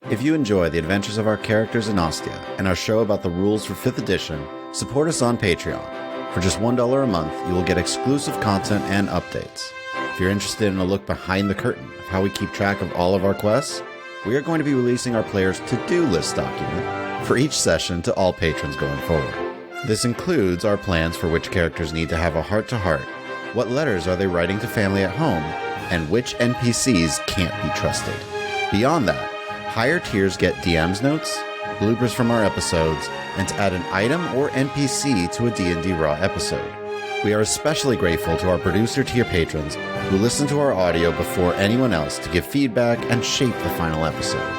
If you enjoy the adventures of our characters in Ostia and our show about the rules for 5th edition, support us on Patreon. For just $1 a month, you will get exclusive content and updates. If you're interested in a look behind the curtain of how we keep track of all of our quests, we are going to be releasing our players' to-do list document for each session to all patrons going forward. This includes our plans for which characters need to have a heart-to-heart, what letters are they writing to family at home, and which NPCs can't be trusted. Beyond that, higher tiers get DM's notes, bloopers from our episodes, and to add an item or NPC to a D&D Raw episode. We are especially grateful to our producer tier patrons who listen to our audio before anyone else to give feedback and shape the final episode.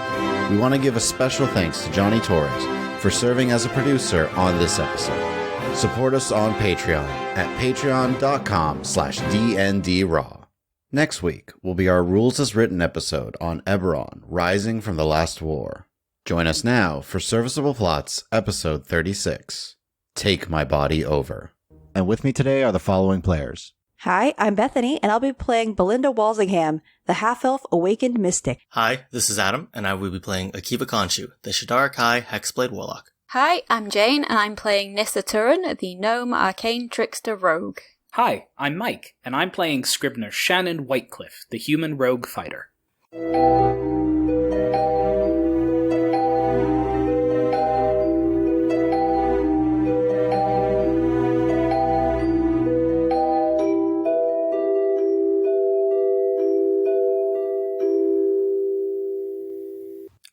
We want to give a special thanks to Johnny Torres for serving as a producer on this episode. Support us on Patreon at patreon.com/DNDRaw. Next week will be our Rules as Written episode on Eberron, Rising from the Last War. Join us now for Serviceable Plots, episode 36, Take My Body Over. And with me today are the following players. Hi, I'm Bethany, and I'll be playing Belinda Walsingham, the half-elf awakened mystic. Hi, this is Adam, and I will be playing Akiva Khonshu, the Shadar Kai Hexblade Warlock. Hi, I'm Jane, and I'm playing Nissa Turin, the Gnome Arcane Trickster Rogue. Hi, I'm Mike, and I'm playing Scrivener Shannon Whitecliffe, the Human Rogue Fighter.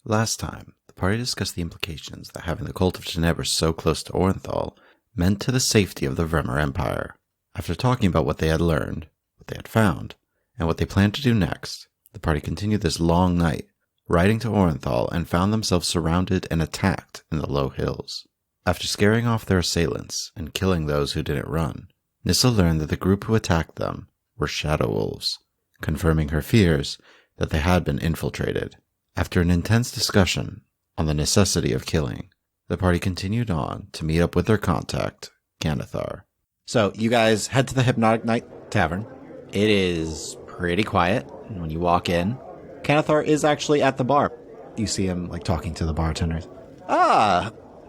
Last time, the party discussed the implications that having the cult of Tenebris so close to Orenthal meant to the safety of the Vremer Empire. After talking about what they had learned, what they had found, and what they planned to do next, the party continued this long night, riding to Orenthal and found themselves surrounded and attacked in the low hills. After scaring off their assailants and killing those who didn't run, Nissa learned that the group who attacked them were Shadow Wolves, confirming her fears that they had been infiltrated. After an intense discussion on the necessity of killing, the party continued on to meet up with their contact, Canathar. So, you guys head to the Hypnotic Night Tavern. It is pretty quiet when you walk in. Canathar is actually at the bar. You see him, talking to the bartenders.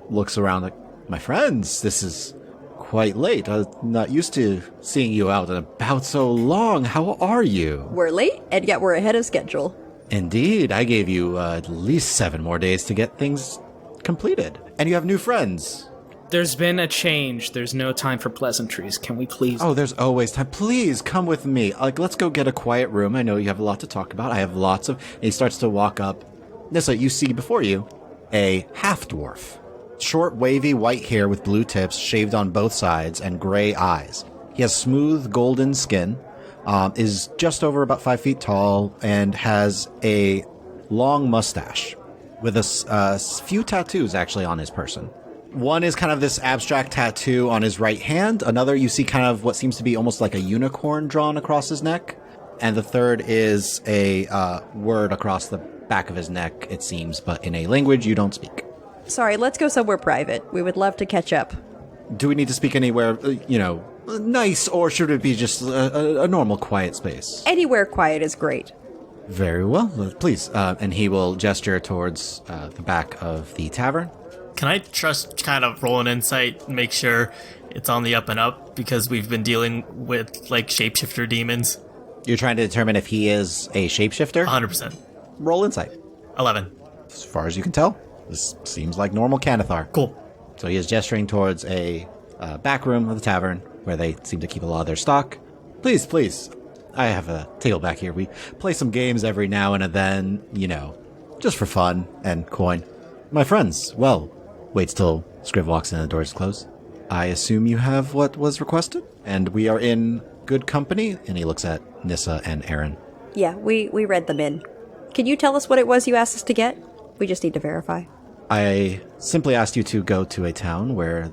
Looks around my friends, this is quite late. I'm not used to seeing you out and about so long. How are you? We're late, and yet we're ahead of schedule. Indeed, I gave you at least 7 more days to get things completed. And you have new friends. There's been a change. There's no time for pleasantries. Can we please? Oh, there's always time. Please come with me. Let's go get a quiet room. I know you have a lot to talk about. I have lots of... And he starts to walk up. Nissa, you see before you a half-dwarf. Short, wavy white hair with blue tips, shaved on both sides, and gray eyes. He has smooth, golden skin, is just over about 5 feet tall, and has a long mustache with a few tattoos, actually, on his person. One is kind of this abstract tattoo on his right hand. Another, you see kind of what seems to be almost like a unicorn drawn across his neck. And the third is a word across the back of his neck, it seems, but in a language you don't speak. Sorry, let's go somewhere private. We would love to catch up. Do we need to speak anywhere, nice, or should it be just a normal quiet space? Anywhere quiet is great. Very well, please. And he will gesture towards the back of the tavern. Can I just kind of roll an insight and make sure it's on the up and up, because we've been dealing with, shapeshifter demons? You're trying to determine if he is a shapeshifter? 100%. Roll insight. 11. As far as you can tell, this seems like normal Canathar. Cool. So he is gesturing towards a back room of the tavern where they seem to keep a lot of their stock. Please, please. I have a table back here. We play some games every now and then, just for fun and coin. My friends, well, waits till Scriv walks in and the doors close. I assume you have what was requested, and we are in good company. And he looks at Nissa and Aaron. Yeah, we read them in. Can you tell us what it was you asked us to get? We just need to verify. I simply asked you to go to a town where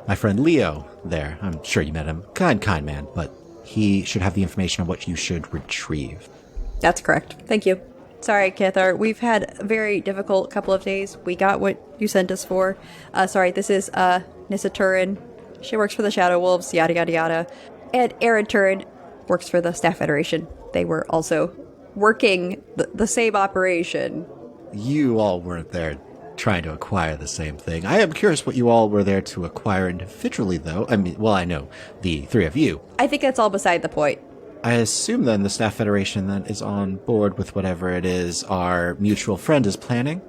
my friend Leo there, I'm sure you met him, kind man, but he should have the information on what you should retrieve. That's correct. Thank you. Sorry, Cathar. We've had a very difficult couple of days. We got what you sent us for. This is Nissa Turin. She works for the Shadow Wolves, yada yada yada. And Aaron Turin works for the Staff Federation. They were also working the same operation you all weren't there trying to acquire the same thing. I am curious what you all were there to acquire individually, though. I mean, well, I know the three of you. I think that's all beside the point. I assume then the Staff Federation then is on board with whatever it is our mutual friend is planning?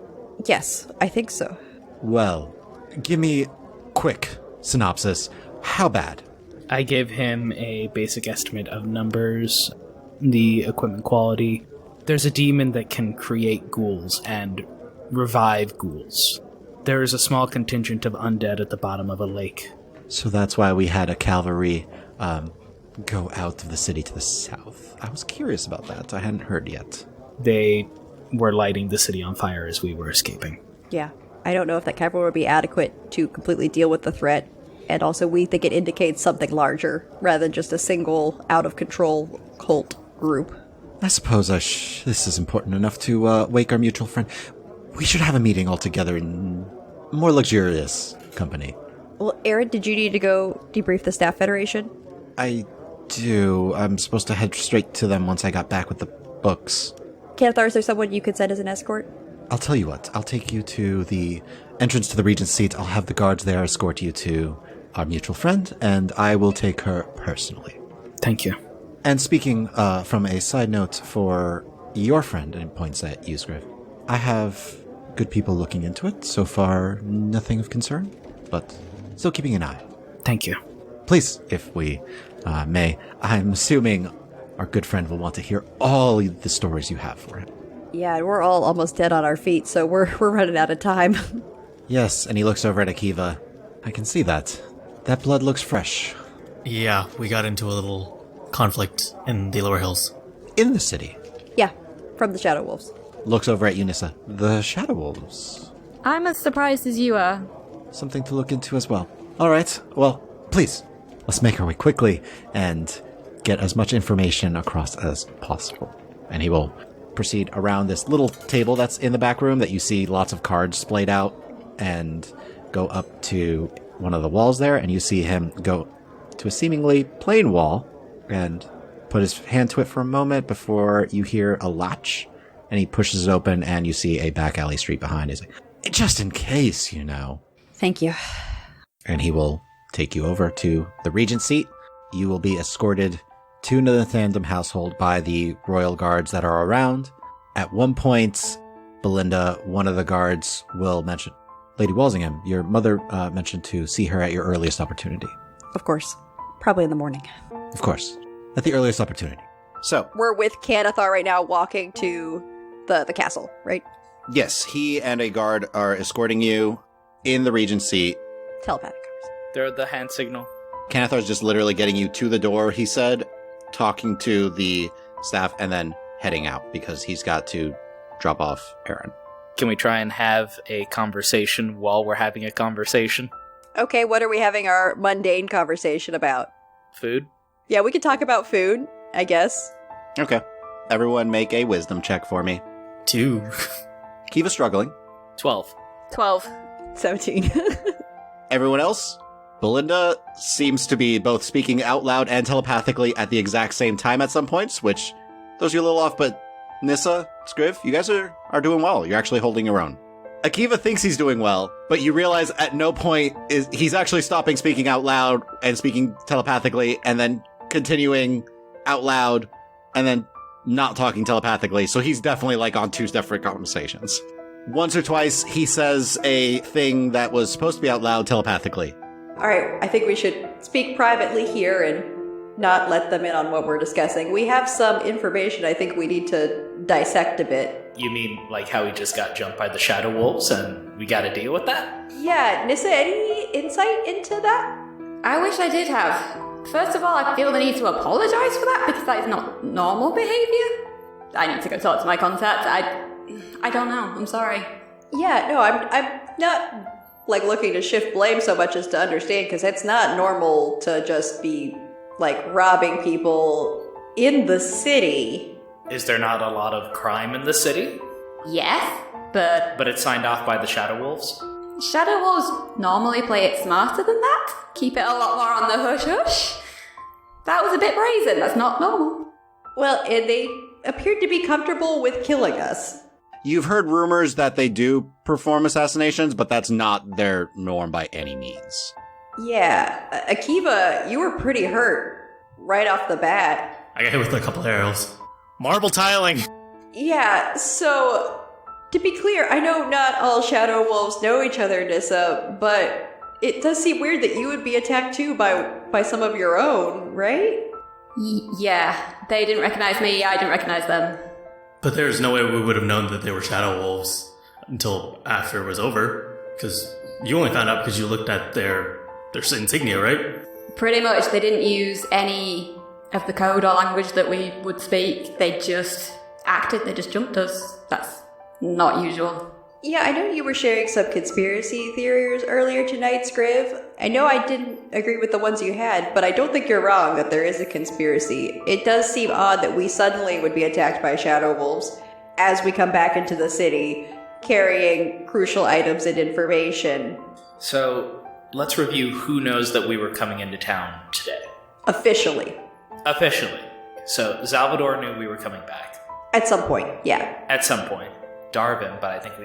Yes, I think so. Well, give me quick synopsis. How bad? I give him a basic estimate of numbers, the equipment quality. There's a demon that can create ghouls and revive ghouls. There is a small contingent of undead at the bottom of a lake. So that's why we had a cavalry go out of the city to the south. I was curious about that. I hadn't heard yet. They were lighting the city on fire as we were escaping. Yeah. I don't know if that cavalry would be adequate to completely deal with the threat. And also, we think it indicates something larger, rather than just a single, out-of-control cult group. I suppose this is important enough to wake our mutual friend. We should have a meeting all together in more luxurious company. Well, Aaron, did you need to go debrief the Staff Federation? I do. I'm supposed to head straight to them once I got back with the books. Kanathar, is there someone you could send as an escort? I'll tell you what. I'll take you to the entrance to the Regent's seat. I'll have the guards there escort you to our mutual friend, and I will take her personally. Thank you. And speaking from a side note for your friend, and points at you, Scriv, I have good people looking into it. So far, nothing of concern, but still keeping an eye. Thank you. Please, if we may, I'm assuming our good friend will want to hear all the stories you have for him. Yeah, we're all almost dead on our feet, so we're running out of time. Yes, and he looks over at Akiva. I can see that. That blood looks fresh. Yeah, we got into a little conflict in the lower hills. In the city. Yeah, from the Shadow Wolves. Looks over at Unissa. The Shadow Wolves. I'm as surprised as you are. Something to look into as well. All right, well, please, let's make our way quickly and get as much information across as possible. And he will proceed around this little table that's in the back room that you see lots of cards splayed out, and go up to one of the walls there, and you see him go to a seemingly plain wall and put his hand to it for a moment before you hear a latch, and he pushes it open, and you see a back alley street behind. He's like, just in case, you know. Thank you. And he will take you over to the Regent seat. You will be escorted to the Thandem household by the royal guards that are around. At one point, Belinda, one of the guards, will mention, Lady Walsingham, your mother mentioned to see her at your earliest opportunity. Of course. Probably in the morning. Of course. At the earliest opportunity. So, We're with Kanathar right now walking to the castle, right? yes, he and a guard are escorting you in the Regent seat. Telepathic covers. They're the hand signal. Kanathar's just literally getting you to the door, he said, talking to the staff, and then heading out because he's got to drop off Aaron. Can we try and have a conversation while we're having a conversation? Okay, what are we having our mundane conversation about? Food? Yeah, we could talk about food, I guess. Okay. Everyone make a wisdom check for me. 2. Kiva's struggling. 12. 12. 17. Everyone else? Belinda seems to be both speaking out loud and telepathically at the exact same time at some points, which throws you a little off, but Nissa, Scriv, you guys are doing well. You're actually holding your own. Akiva thinks he's doing well, but you realize at no point is he's actually stopping speaking out loud and speaking telepathically and then continuing out loud and then not talking telepathically. So he's definitely like on two different conversations. Once or twice, he says a thing that was supposed to be out loud telepathically. All right, I think we should speak privately here and not let them in on what we're discussing. We have some information I think we need to dissect a bit. You mean like how we just got jumped by the Shadow Wolves and we gotta deal with that? Yeah, Nissa, any insight into that? I wish I did have. First of all, I feel the need to apologise for that because that is not normal behaviour. I need to go talk to my contact. I don't know. I'm sorry. Yeah, no, I'm not like looking to shift blame so much as to understand, because it's not normal to just be like robbing people in the city. Is there not a lot of crime in the city? Yes, but But it's signed off by the Shadow Wolves? Shadow Wolves normally play it smarter than that. Keep it a lot more on the hush-hush. That was a bit brazen. That's not normal. Well, and they appeared to be comfortable with killing us. You've heard rumors that they do perform assassinations, but that's not their norm by any means. Yeah, Akiva, you were pretty hurt right off the bat. I got hit with a couple arrows. Marble tiling! Yeah, so, to be clear, I know not all Shadow Wolves know each other, Nissa, but it does seem weird that you would be attacked too by some of your own, right? Yeah, they didn't recognize me, I didn't recognize them. But there's no way we would have known that they were Shadow Wolves until after it was over. Because you only found out because you looked at their insignia, right? Pretty much, they didn't use any of the code or language that we would speak. They just acted, they just jumped us. That's not usual. Yeah, I know you were sharing some conspiracy theories earlier tonight, Scriv. I know I didn't agree with the ones you had, but I don't think you're wrong that there is a conspiracy. It does seem odd that we suddenly would be attacked by Shadow Wolves as we come back into the city, carrying crucial items and information. So, let's review who knows that we were coming into town today. Officially. Officially. So, Salvador knew we were coming back. At some point, yeah. At some point. Darvin, but I think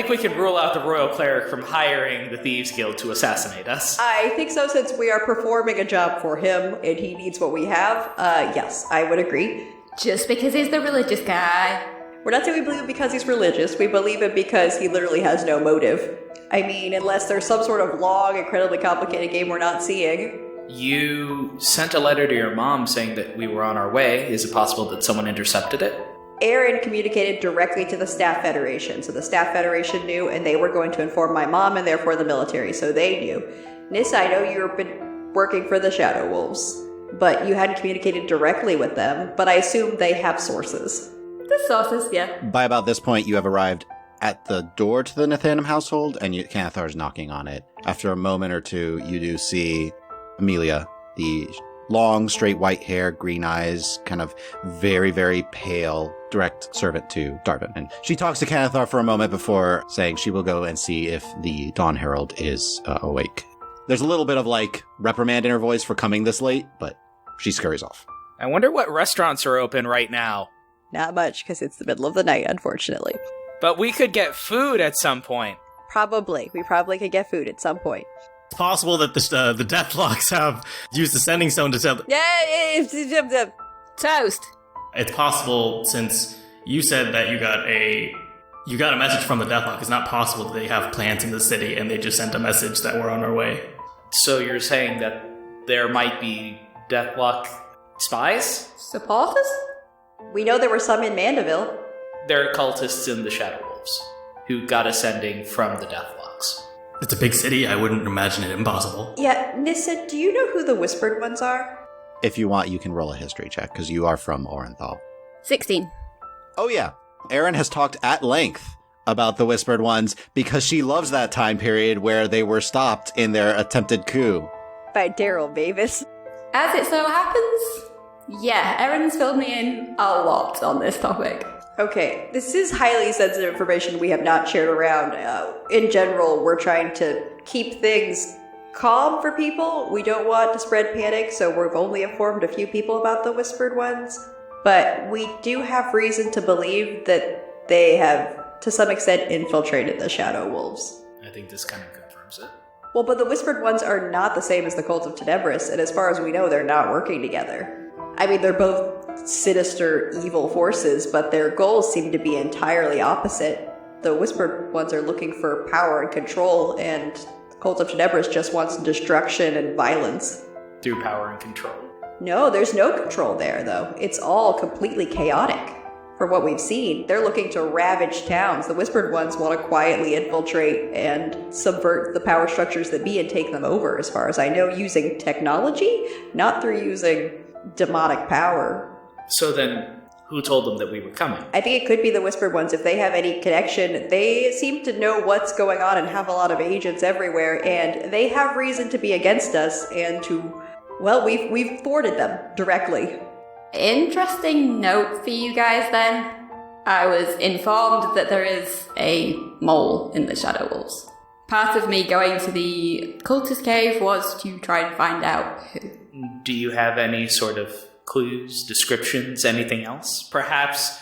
we can rule out the Royal Cleric from hiring the Thieves Guild to assassinate us. I think so, since we are performing a job for him and he needs what we have. Yes, I would agree. Just because he's the religious guy. We're not saying we believe him because he's religious. We believe him because he literally has no motive. I mean, unless there's some sort of long, incredibly complicated game we're not seeing. You sent a letter to your mom saying that we were on our way. Is it possible that someone intercepted it? Aaron communicated directly to the Staff Federation, so the Staff Federation knew, and they were going to inform my mom and therefore the military, so they knew. Nissa, I know you've been working for the Shadow Wolves, but you hadn't communicated directly with them, but I assume they have sources. The sources, yeah. By about this point, you have arrived at the door to the Nathanum household, and Canathar's knocking on it. After a moment or two, you do see Amelia, the long, straight white hair, green eyes, kind of very, very pale, direct servant to Darvin. And she talks to Canathar for a moment before saying she will go and see if the Dawn Herald is awake. There's a little bit of, reprimand in her voice for coming this late, but she scurries off. I wonder what restaurants are open right now. Not much, because it's the middle of the night, unfortunately. But we could get food at some point. Probably. We probably could get food at some point. It's possible that the Deathlocks have used the Sending Stone to tell... Yeah, Toast. It's possible, since you said that you got a message from the Deathlock. It's not possible that they have plans in the city and they just sent a message that we're on our way. So you're saying that there might be Deathlock spies? Supporters? we know there were some in Mandeville. There are cultists in the Shadow Wolves who got a sending from the Deathlocks. It's a big city. I wouldn't imagine it impossible. Yeah, Nissa, do you know who the Whispered Ones are? If you want, you can roll a history check, because you are from Orenthal. 16. Oh yeah, Erin has talked at length about the Whispered Ones because she loves that time period where they were stopped in their attempted coup. By Daryl Mavis. As it so happens, yeah, Erin's filled me in a lot on this topic. Okay, this is highly sensitive information we have not shared around. In general, we're trying to keep things calm for people. We don't want to spread panic, so we've only informed a few people about the Whispered Ones. But we do have reason to believe that they have, to some extent, infiltrated the Shadow Wolves. I think this kind of confirms it. Well, but the Whispered Ones are not the same as the Cult of Tenebris, and as far as we know, they're not working together. I mean, they're both sinister, evil forces, but their goals seem to be entirely opposite. The Whispered Ones are looking for power and control, and the Cult of Tenebris just wants destruction and violence. Through power and control. No, there's no control there, though. It's all completely chaotic. From what we've seen, they're looking to ravage towns. The Whispered Ones want to quietly infiltrate and subvert the power structures that be and take them over, as far as I know, using technology, not through using demonic power. So then, who told them that we were coming? I think it could be the Whispered Ones. If they have any connection, they seem to know what's going on and have a lot of agents everywhere, and they have reason to be against us and to, well, we've thwarted them directly. Interesting note for you guys then. I was informed that there is a mole in the Shadow Wolves. Part of me going to the cultist cave was to try and find out who. Do you have any sort of clues, descriptions, anything else? Perhaps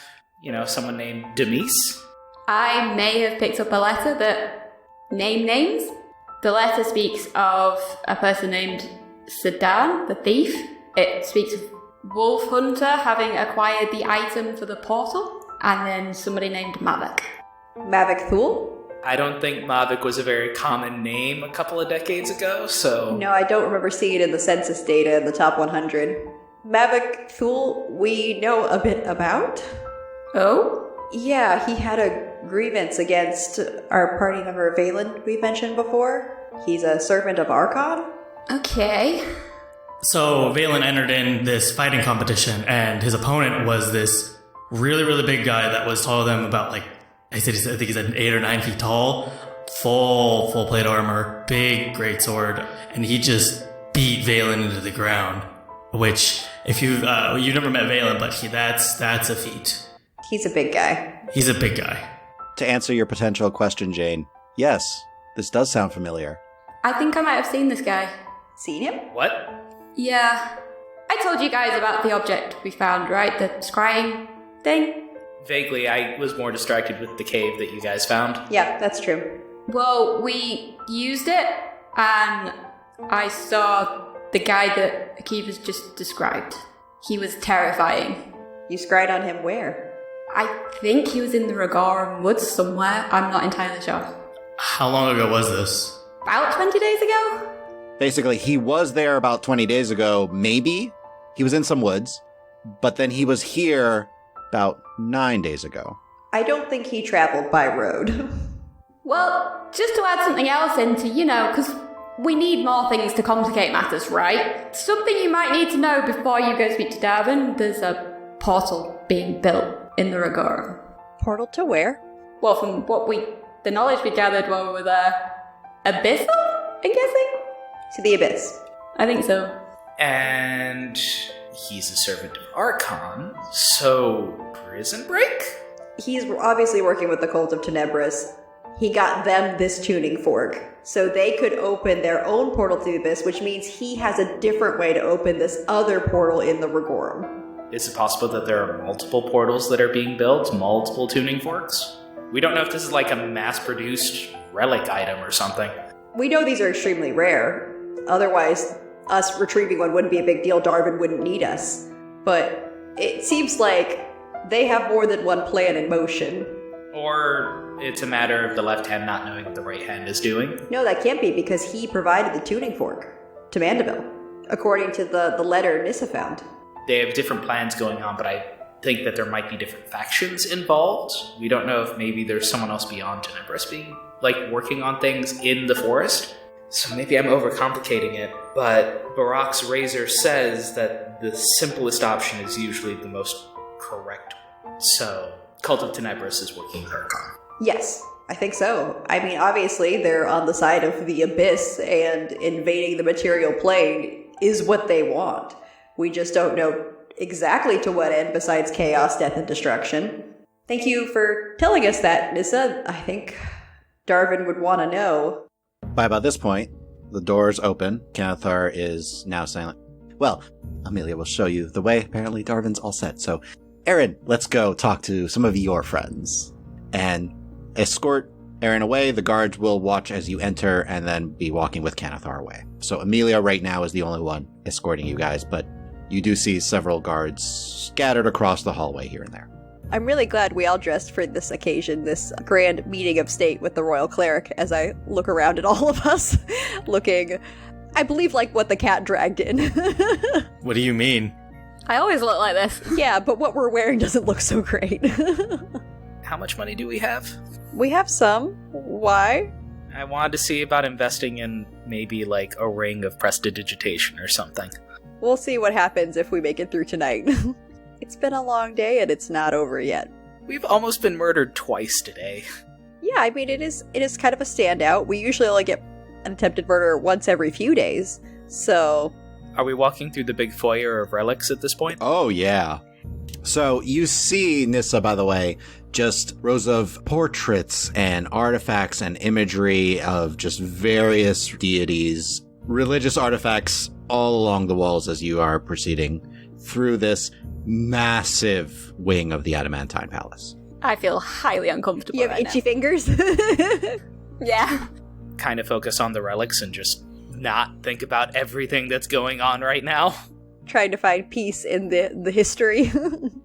someone named Demise? I may have picked up a letter that named names. The letter speaks of a person named Sedan, the thief. It speaks of Wolf Hunter having acquired the item for the portal, and then somebody named Mavik. Mavik Thule? I don't think Mavik was a very common name a couple of decades ago, so... No, I don't remember seeing it in the census data in the top 100. Mavik Thule, we know a bit about. Oh? Yeah, he had a grievance against our party member Valen we mentioned before. He's a servant of Archon. Okay. So Valen entered in this fighting competition, and his opponent was this really, really big guy that was taller than about, like, I think he's 8 or 9 feet tall, full plate armor, big great sword, and he just beat Valen into the ground. Which, if you've never met Valen, but that's a feat. He's a big guy. He's a big guy. To answer your potential question, Jane, yes, this does sound familiar. I think I might have seen this guy. Seen him? What? Yeah. I told you guys about the object we found, right? The scrying thing? Vaguely, I was more distracted with the cave that you guys found. Yeah, that's true. Well, we used it, and I saw the guy that Akiva's just described. He was terrifying. You scryed on him where? I think he was in the Regorum woods somewhere. I'm not entirely sure. How long ago was this? About 20 days ago? Basically, he was there about 20 days ago, maybe. He was in some woods, but then he was here about 9 days ago. I don't think he traveled by road. Well, just to add something else into, because we need more things to complicate matters, right? Something you might need to know before you go speak to Darvin, there's a portal being built in the Regorum. Portal to where? Well, from the knowledge we gathered while we were there, abyssal, I'm guessing? To the Abyss. I think so. And he's a servant of Archon, so prison break? He's obviously working with the Cult of Tenebris. He got them this tuning fork, so they could open their own portal to the Abyss, which means he has a different way to open this other portal in the Regorum. Is it possible that there are multiple portals that are being built, multiple tuning forks? We don't know if this is like a mass-produced relic item or something. We know these are extremely rare. Otherwise, us retrieving one wouldn't be a big deal. Darvin wouldn't need us. But it seems like they have more than one plan in motion. Or it's a matter of the left hand not knowing what the right hand is doing. No, that can't be, because he provided the tuning fork to Mandeville, according to the letter Nissa found. They have different plans going on, but I think that there might be different factions involved. We don't know if maybe there's someone else beyond Tenebris being, working on things in the forest. So maybe I'm overcomplicating it, but Barak's razor says that the simplest option is usually the most correct one. So, Cult of Tenebris is working with Archon. Yes, I think so. I mean, obviously, they're on the side of the Abyss, and invading the material plane is what they want. We just don't know exactly to what end besides chaos, death, and destruction. Thank you for telling us that, Nissa. I think Darvin would want to know. By about this point, the doors open. Kanathar is now silent. Well, Amelia will show you the way. Apparently, Darvin's all set. So, Aaron, let's go talk to some of your friends. And escort Aaron away. The guards will watch as you enter and then be walking with Kanathar away. So, Amelia right now is the only one escorting you guys, but you do see several guards scattered across the hallway here and there. I'm really glad we all dressed for this occasion, this grand meeting of state with the royal cleric, as I look around at all of us, looking, I believe, like what the cat dragged in. What do you mean? I always look like this. Yeah, but what we're wearing doesn't look so great. How much money do we have? We have some. Why? I wanted to see about investing in maybe a ring of prestidigitation or something. We'll see what happens if we make it through tonight. It's been a long day and it's not over yet. We've almost been murdered twice today. Yeah, I mean, it is kind of a standout. We usually only get an attempted murder once every few days, so... Are we walking through the big foyer of relics at this point? Oh, yeah. So you see, Nissa, by the way, just rows of portraits and artifacts and imagery of just various deities, religious artifacts all along the walls as you are proceeding through this massive wing of the Adamantine Palace. I feel highly uncomfortable. You have itchy fingers? Yeah. Kind of focus on the relics and just not think about everything that's going on right now. Trying to find peace in the history.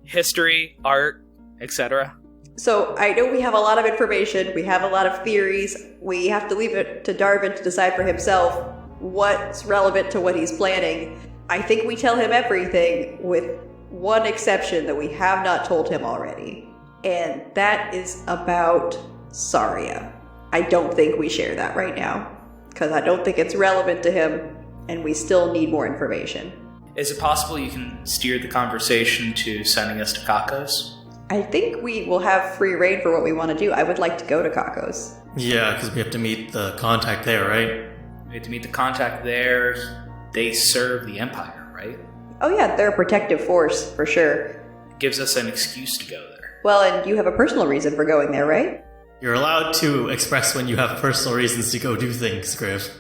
History, art, etc. So I know we have a lot of information, we have a lot of theories, we have to leave it to Darvin to decide for himself what's relevant to what he's planning. I think we tell him everything, with one exception that we have not told him already. And that is about Saria. I don't think we share that right now, because I don't think it's relevant to him, and we still need more information. Is it possible you can steer the conversation to sending us to Kakos? I think we will have free reign for what we want to do. I would like to go to Kakos. Yeah, because we have to meet the contact there, right? We have to meet the contact there. They serve the Empire, right? Oh yeah, they're a protective force, for sure. It gives us an excuse to go there. Well, and you have a personal reason for going there, right? You're allowed to express when you have personal reasons to go do things, Scriv.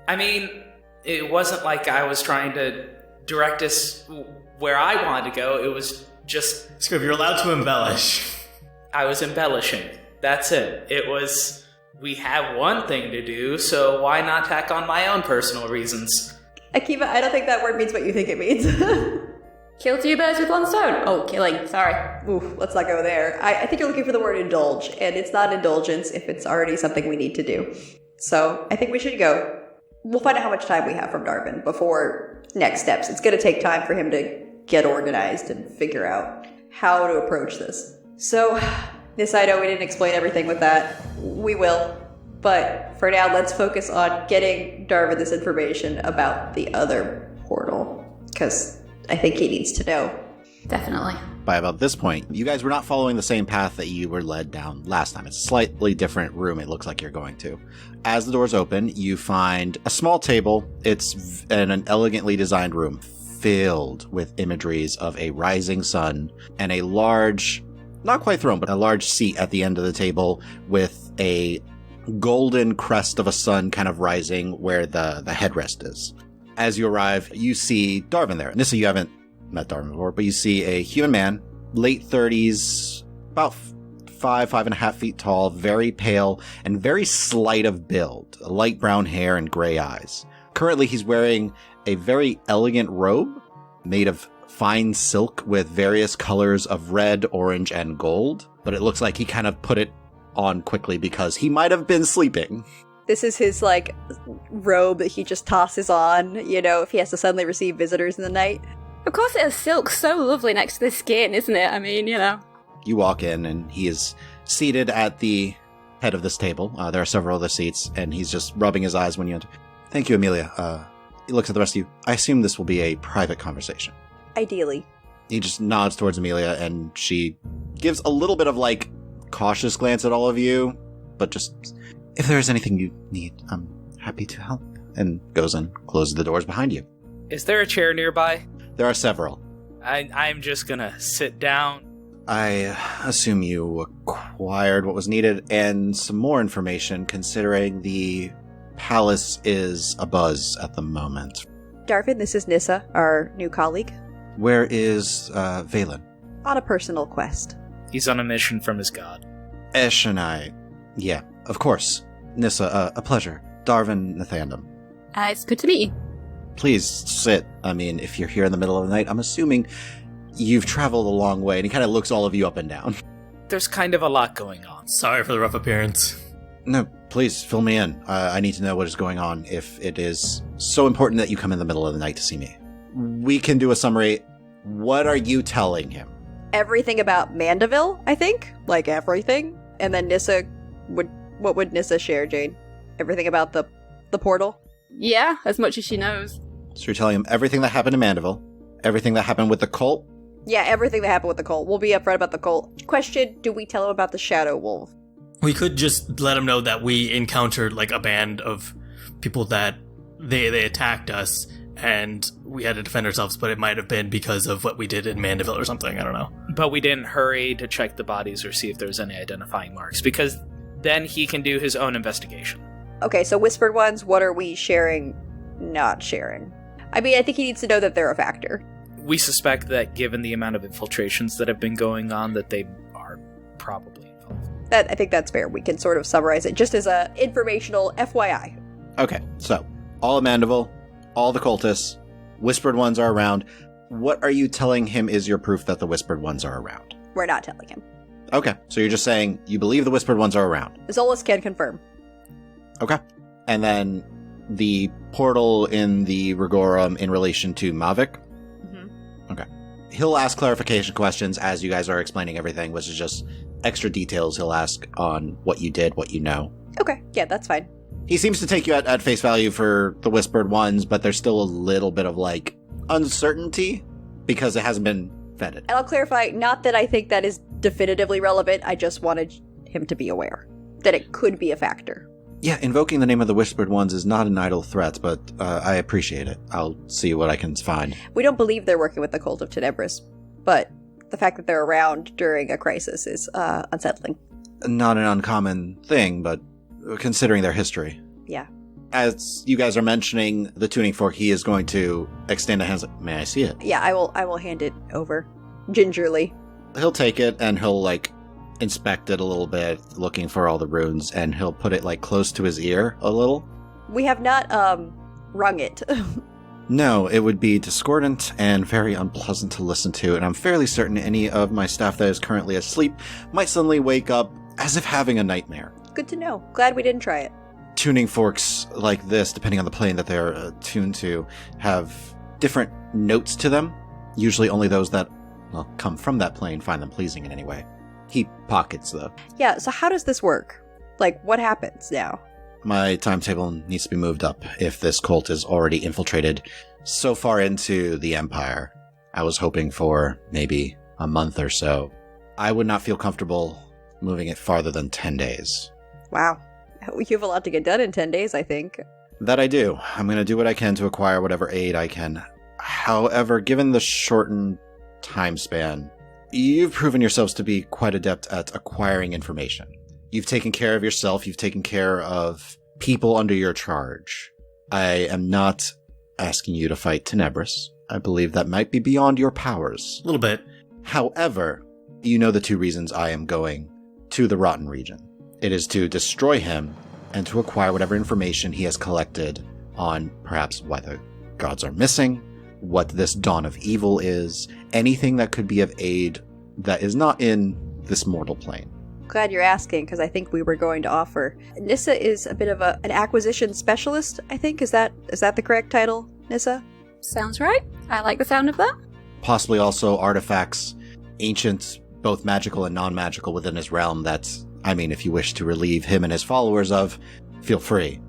I mean, it wasn't like I was trying to direct us where I wanted to go. It was just... Scriv, you're allowed to embellish. I was embellishing. That's it. It was... We have one thing to do, so why not tack on my own personal reasons? Akiva, I don't think that word means what you think it means. Kill two birds with one stone. Oh, killing. Sorry. Oof, let's not go there. I think you're looking for the word indulge, and it's not indulgence if it's already something we need to do. So I think we should go. We'll find out how much time we have from Darvin before next steps. It's going to take time for him to get organized and figure out how to approach this. So, this I know we didn't explain everything with that. We will. But for now, let's focus on getting Darvin this information about the other portal, because I think he needs to know. Definitely. By about this point, you guys were not following the same path that you were led down last time. It's a slightly different room it looks like you're going to. As the doors open, you find a small table. It's in an elegantly designed room filled with imageries of a rising sun and a large, not quite throne, but a large seat at the end of the table with a golden crest of a sun kind of rising where the headrest is. As you arrive, you see Darvin there. Nissa, you haven't met Darvin before, but you see a human man, late 30s, about 5.5 feet tall, very pale, and very slight of build, light brown hair and gray eyes. Currently, he's wearing a very elegant robe made of fine silk with various colors of red, orange, and gold, but it looks like he kind of put it on quickly because he might have been sleeping. This is his, robe that he just tosses on, if he has to suddenly receive visitors in the night. Of course it is silk, so lovely next to the skin, isn't it? I mean, You walk in, and he is seated at the head of this table. There are several other seats, and he's just rubbing his eyes when you enter. Thank you, Amelia. He looks at the rest of you. I assume this will be a private conversation. Ideally. He just nods towards Amelia, and she gives a little bit of, cautious glance at all of you, but just, if there is anything you need, I'm happy to help. And goes and closes the doors behind you. Is there a chair nearby? There are several. I'm just gonna sit down. I assume you acquired what was needed and some more information, considering the palace is abuzz at the moment. Darvin, this is Nissa, our new colleague. Where is Valen? On a personal quest. He's on a mission from his god. Esh and I. Yeah, of course. Nissa, a pleasure. Darvin Nathandam. It's good to meet you. Please sit. I mean, if you're here in the middle of the night, I'm assuming you've traveled a long way, and he kind of looks all of you up and down. There's kind of a lot going on. Sorry for the rough appearance. No, please, fill me in. I need to know what is going on if it is so important that you come in the middle of the night to see me. We can do a summary. What are you telling him? Everything about Mandeville, I think. Everything. And then Nissa what would Nissa share, Jade? Everything about the portal? Yeah, as much as she knows. So you're telling him everything that happened in Mandeville, everything that happened with the cult? Yeah, everything that happened with the cult. We'll be upfront about the cult. Question, do we tell him about the Shadow Wolf? We could just let him know that we encountered, a band of people that they attacked us, and we had to defend ourselves, but it might have been because of what we did in Mandeville or something, I don't know. But we didn't hurry to check the bodies or see if there's any identifying marks, because then he can do his own investigation. Okay, so whispered ones, what are we sharing, not sharing? I mean, I think he needs to know that they're a factor. We suspect that given the amount of infiltrations that have been going on, that they are probably involved. I think that's fair. We can sort of summarize it just as a informational FYI. Okay, so all of Mandeville, all the cultists, Whispered Ones are around. What are you telling him is your proof that the Whispered Ones are around? We're not telling him. Okay, so you're just saying you believe the Whispered Ones are around. Zolus can confirm. Okay. And then the portal in the Rigorum in relation to Mavic? Mm-hmm. Okay. He'll ask clarification questions as you guys are explaining everything, which is just extra details he'll ask on what you did, what you know. Okay, yeah, that's fine. He seems to take you at face value for the Whispered Ones, but there's still a little bit of, uncertainty because it hasn't been vetted. And I'll clarify, not that I think that is definitively relevant, I just wanted him to be aware that it could be a factor. Yeah, invoking the name of the Whispered Ones is not an idle threat, but I appreciate it. I'll see what I can find. We don't believe they're working with the Cult of Tenebris, but the fact that they're around during a crisis is unsettling. Not an uncommon thing, but considering their history. Yeah. As you guys are mentioning the tuning fork, he is going to extend a hand. May I see it? Yeah, I will hand it over. Gingerly. He'll take it and he'll, inspect it a little bit, looking for all the runes, and he'll put it, close to his ear a little. We have not, rung it. No, it would be discordant and very unpleasant to listen to, and I'm fairly certain any of my staff that is currently asleep might suddenly wake up as if having a nightmare. Good to know. Glad we didn't try it. Tuning forks like this, depending on the plane that they're tuned to, have different notes to them. Usually only those that, come from that plane find them pleasing in any way. He pockets, though. Yeah, so how does this work? What happens now? My timetable needs to be moved up if this cult is already infiltrated so far into the Empire. I was hoping for maybe a month or so. I would not feel comfortable moving it farther than 10 days. Wow. You have a lot to get done in 10 days, I think. That I do. I'm going to do what I can to acquire whatever aid I can. However, given the shortened time span, you've proven yourselves to be quite adept at acquiring information. You've taken care of yourself. You've taken care of people under your charge. I am not asking you to fight Tenebris. I believe that might be beyond your powers. A little bit. However, you know the two reasons I am going to the Rotten region. It is to destroy him and to acquire whatever information he has collected on perhaps why the gods are missing, what this dawn of evil is, anything that could be of aid that is not in this mortal plane. Glad you're asking, because I think we were going to offer. Nissa is a bit of an acquisition specialist, I think. Is that the correct title, Nissa? Sounds right. I like the sound of that. Possibly also artifacts, ancient, both magical and non-magical within his realm that, if you wish to relieve him and his followers of, feel free.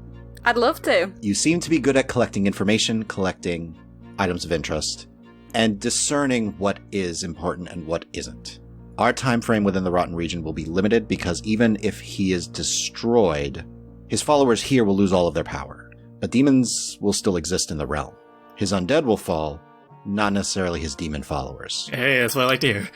I'd love to. You seem to be good at collecting information, collecting items of interest, and discerning what is important and what isn't. Our time frame within the Rotten region will be limited because even if he is destroyed, his followers here will lose all of their power. But demons will still exist in the realm. His undead will fall, not necessarily his demon followers. Hey, that's what I like to hear.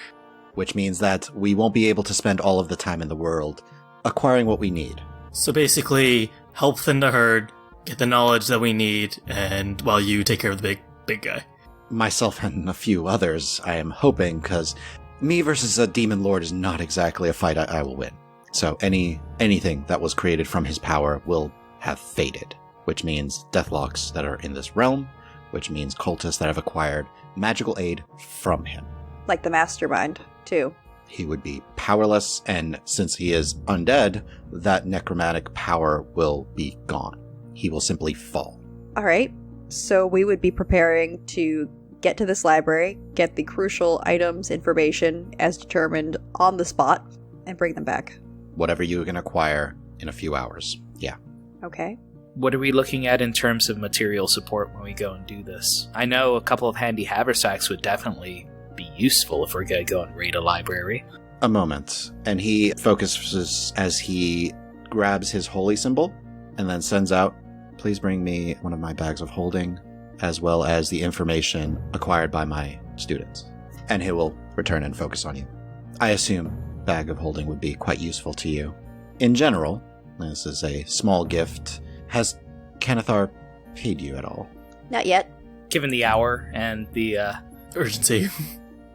Which means that we won't be able to spend all of the time in the world acquiring what we need. So basically, help thin the herd, get the knowledge that we need, and while you take care of the big guy. Myself and a few others, I am hoping, because me versus a demon lord is not exactly a fight I will win. So anything that was created from his power will have faded, which means deathlocks that are in this realm, which means cultists that have acquired magical aid from him. Like the mastermind, too. He would be powerless, and since he is undead, that necromantic power will be gone. He will simply fall. All right. So we would be preparing to get to this library, get the crucial items, information as determined on the spot, and bring them back. Whatever you can acquire in a few hours. Yeah. Okay. What are we looking at in terms of material support when we go and do this? I know a couple of handy haversacks would definitely be useful if we're going to go and raid a library. A moment. And he focuses as he grabs his holy symbol and then sends out, please bring me one of my bags of holding, as well as the information acquired by my students. And he will return and focus on you. I assume bag of holding would be quite useful to you. In general, this is a small gift. Has Kanathar paid you at all? Not yet. Given the hour and the urgency.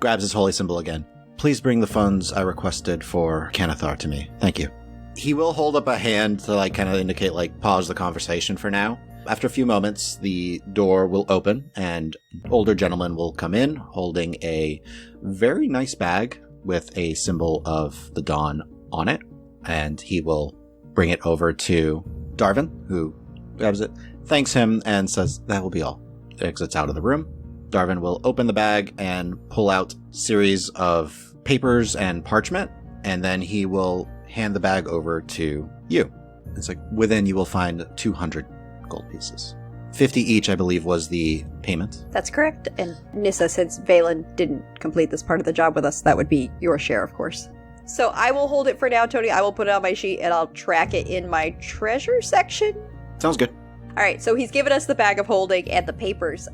Grabs his holy symbol again. Please bring the funds I requested for Canathar to me. Thank you. He will hold up a hand to kind of indicate pause the conversation for now. After a few moments, the door will open and an older gentleman will come in holding a very nice bag with a symbol of the dawn on it. And he will bring it over to Darvin, who grabs it, thanks him, and says, that will be all. Exits out of the room. Darvin will open the bag and pull out a series of papers and parchment, and then he will hand the bag over to you. It's within you will find 200 gold pieces. 50 each, I believe, was the payment. That's correct. And Nissa, since Valen didn't complete this part of the job with us, that would be your share, of course. So I will hold it for now, Tony. I will put it on my sheet and I'll track it in my treasure section. Sounds good. All right, so he's given us the bag of holding and the papers.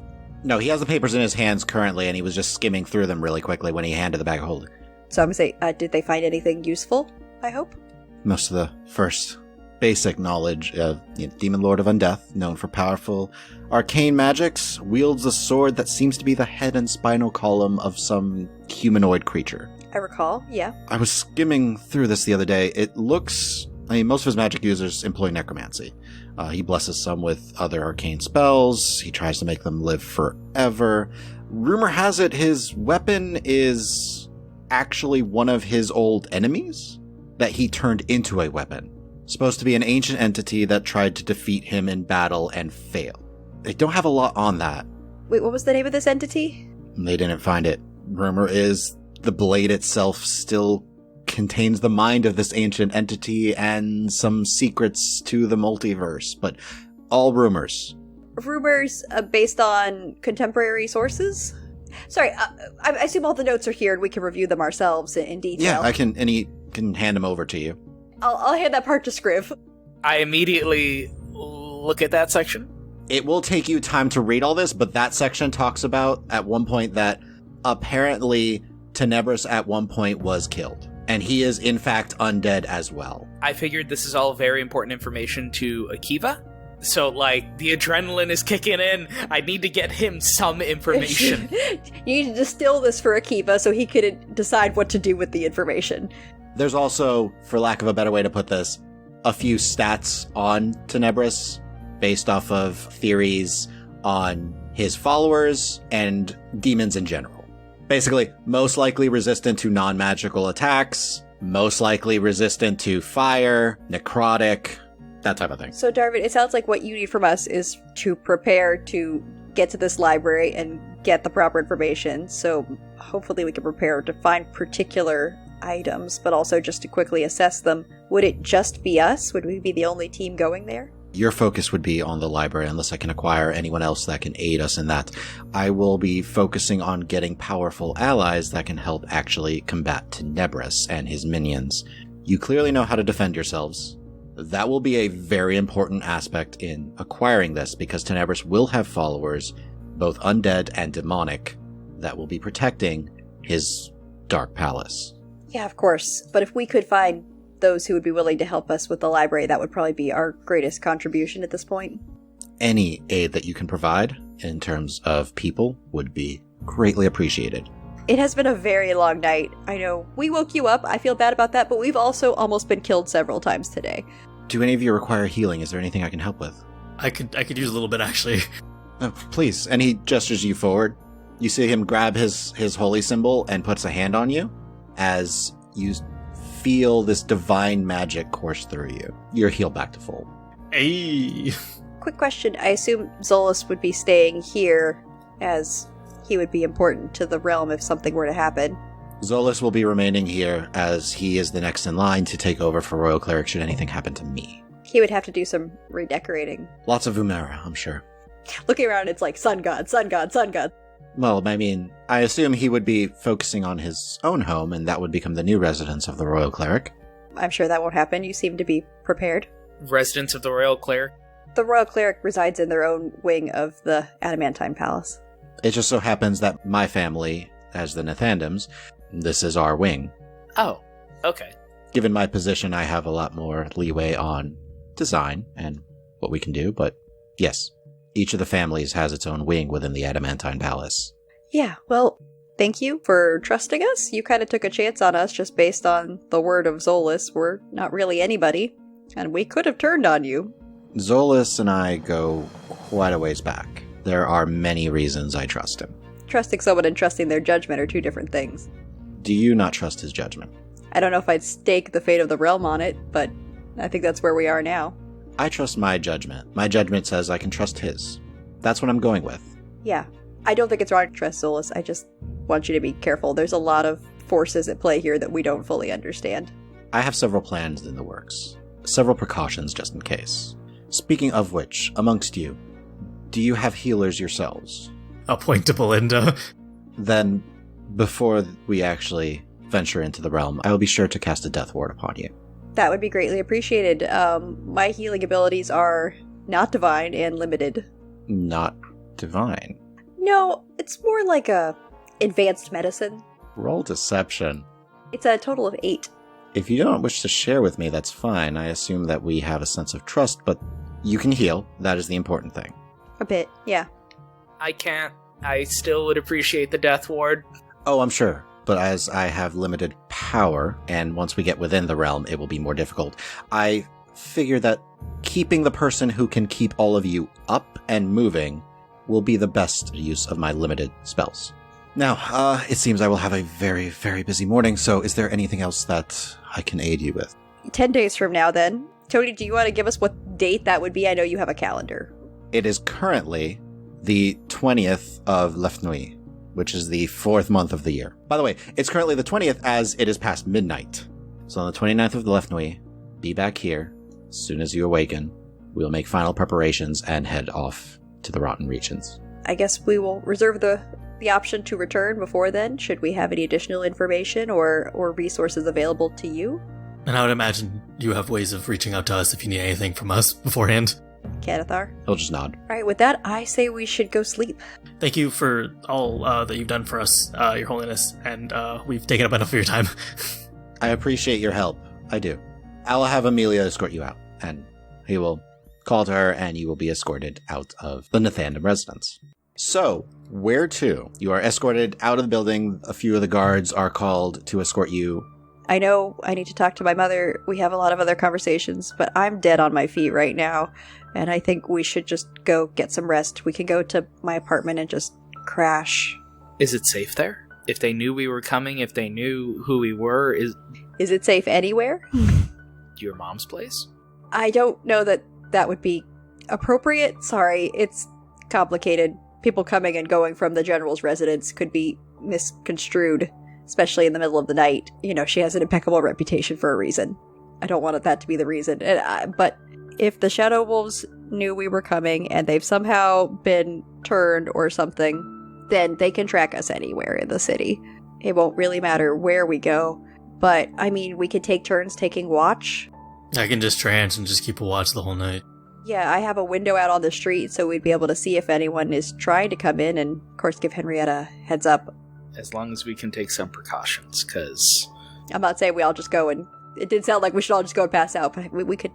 No, he has the papers in his hands currently, and he was just skimming through them really quickly when he handed the bag of holding. So I'm going to say, did they find anything useful, I hope? Most of the first basic knowledge of Demon Lord of Undeath, known for powerful arcane magics, wields a sword that seems to be the head and spinal column of some humanoid creature. I recall, yeah. I was skimming through this the other day. It looks... most of his magic users employ necromancy. He blesses some with other arcane spells. He tries to make them live forever. Rumor has it his weapon is actually one of his old enemies that he turned into a weapon. Supposed to be an ancient entity that tried to defeat him in battle and fail. They don't have a lot on that. Wait, what was the name of this entity? They didn't find it. Rumor is the blade itself still contains the mind of this ancient entity and some secrets to the multiverse, but all rumors. Rumors based on contemporary sources? Sorry, I assume all the notes are here and we can review them ourselves in detail. Yeah, and he can hand them over to you. I'll hand that part to Scriv. I immediately look at that section. It will take you time to read all this, but that section talks about at one point that apparently Tenebris at one point was killed. And he is, in fact, undead as well. I figured this is all very important information to Akiva. So, the adrenaline is kicking in. I need to get him some information. You need to distill this for Akiva so he could decide what to do with the information. There's also, for lack of a better way to put this, a few stats on Tenebris based off of theories on his followers and demons in general. Basically, most likely resistant to non-magical attacks, most likely resistant to fire, necrotic, that type of thing. So, Darvin, it sounds like what you need from us is to prepare to get to this library and get the proper information. So, hopefully we can prepare to find particular items, but also just to quickly assess them. Would it just be us? Would we be the only team going there? Your focus would be on the library unless I can acquire anyone else that can aid us in that. I will be focusing on getting powerful allies that can help actually combat Tenebris and his minions. You clearly know how to defend yourselves. That will be a very important aspect in acquiring this because Tenebris will have followers, both undead and demonic, that will be protecting his dark palace. Yeah, of course. But if we could find those who would be willing to help us with the library, that would probably be our greatest contribution at this point. Any aid that you can provide in terms of people would be greatly appreciated. It has been a very long night. I know we woke you up. I feel bad about that, but we've also almost been killed several times today. Do any of you require healing? Is there anything I can help with? I could use a little bit, actually. Oh, please. And he gestures you forward. You see him grab his holy symbol and puts a hand on you as you feel this divine magic course through you. You're healed back to full. Hey. Quick question. I assume Zolas would be staying here as he would be important to the realm if something were to happen. Zolas will be remaining here as he is the next in line to take over for Royal Cleric should anything happen to me. He would have to do some redecorating. Lots of Umera, I'm sure. Looking around, it's like sun god, sun god, sun god. Well, I mean, I assume he would be focusing on his own home, and that would become the new residence of the Royal Cleric. I'm sure that won't happen. You seem to be prepared. Residence of the Royal Cleric? The Royal Cleric resides in their own wing of the Adamantine Palace. It just so happens that my family, as the Nathandams, this is our wing. Oh, okay. Given my position, I have a lot more leeway on design and what we can do, but yes, each of the families has its own wing within the Adamantine Palace. Yeah, well, thank you for trusting us. You kind of took a chance on us just based on the word of Zolas. We're not really anybody, and we could have turned on you. Zolas and I go quite a ways back. There are many reasons I trust him. Trusting someone and trusting their judgment are two different things. Do you not trust his judgment? I don't know if I'd stake the fate of the realm on it, but I think that's where we are now. I trust my judgment. My judgment says I can trust his. That's what I'm going with. Yeah. I don't think it's wrong to trust Zolas. I just want you to be careful. There's a lot of forces at play here that we don't fully understand. I have several plans in the works. Several precautions just in case. Speaking of which, amongst you, do you have healers yourselves? I'll point to Belinda. Then, before we actually venture into the realm, I will be sure to cast a death ward upon you. That would be greatly appreciated. My healing abilities are not divine and limited. Not divine. No, it's more like a advanced medicine. Roll deception. It's a total of 8. If you don't wish to share with me, that's fine. I assume that we have a sense of trust, but you can heal. That is the important thing. A bit, yeah. I can't. I still would appreciate the death ward. Oh, I'm sure. But as I have limited power, and once we get within the realm, it will be more difficult, I figure that keeping the person who can keep all of you up and moving will be the best use of my limited spells. Now, it seems I will have a very, very busy morning, so is there anything else that I can aid you with? 10 days from now, then. Tony, do you want to give us what date that would be? I know you have a calendar. It is currently the 20th of Lefnuit, which is the 4th month of the year. By the way, it's currently the 20th as it is past midnight. So on the 29th of the Lefnuit, be back here. As soon as you awaken, we'll make final preparations and head off to the Rotten Regions. I guess we will reserve the option to return before then, should we have any additional information or resources available to you. And I would imagine you have ways of reaching out to us if you need anything from us beforehand. Kanathar? He'll just nod. Alright, with that, I say we should go sleep. Thank you for all that you've done for us, Your Holiness, and we've taken up enough of your time. I appreciate your help. I do. I'll have Amelia escort you out, and he will call to her, and you will be escorted out of the Nathandam residence. So, where to? You are escorted out of the building. A few of the guards are called to escort you. I know I need to talk to my mother. We have a lot of other conversations, but I'm dead on my feet right now, and I think we should just go get some rest. We can go to my apartment and just crash. Is it safe there? If they knew we were coming, if they knew who we were, Is it safe anywhere? your mom's place? I don't know that would be appropriate. Sorry, it's complicated. People coming and going from the general's residence could be misconstrued, especially in the middle of the night. You know, she has an impeccable reputation for a reason. I don't want that to be the reason. But if the Shadow Wolves knew we were coming and they've somehow been turned or something, then they can track us anywhere in the city. It won't really matter where we go. But, I mean, we could take turns taking watch. I can just trance and just keep a watch the whole night. Yeah, I have a window out on the street, so we'd be able to see if anyone is trying to come in, and of course give Henrietta a heads up. As long as we can take some precautions, because I'm not saying we all just go and... It did sound like we should all just go and pass out, but we could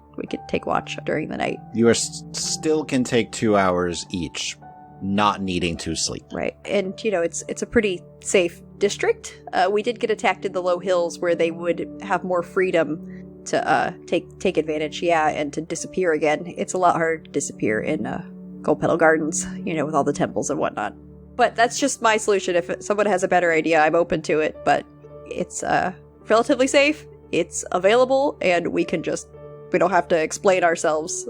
take watch during the night. You are still can take 2 hours each, not needing to sleep. Right, and you know, it's a pretty safe district. We did get attacked in the low hills where they would have more freedom to take advantage, and to disappear again. It's a lot harder to disappear in Gold Petal Gardens, you know, with all the temples and whatnot. But that's just my solution. If someone has a better idea, I'm open to it, but it's relatively safe, it's available, and we don't have to explain ourselves.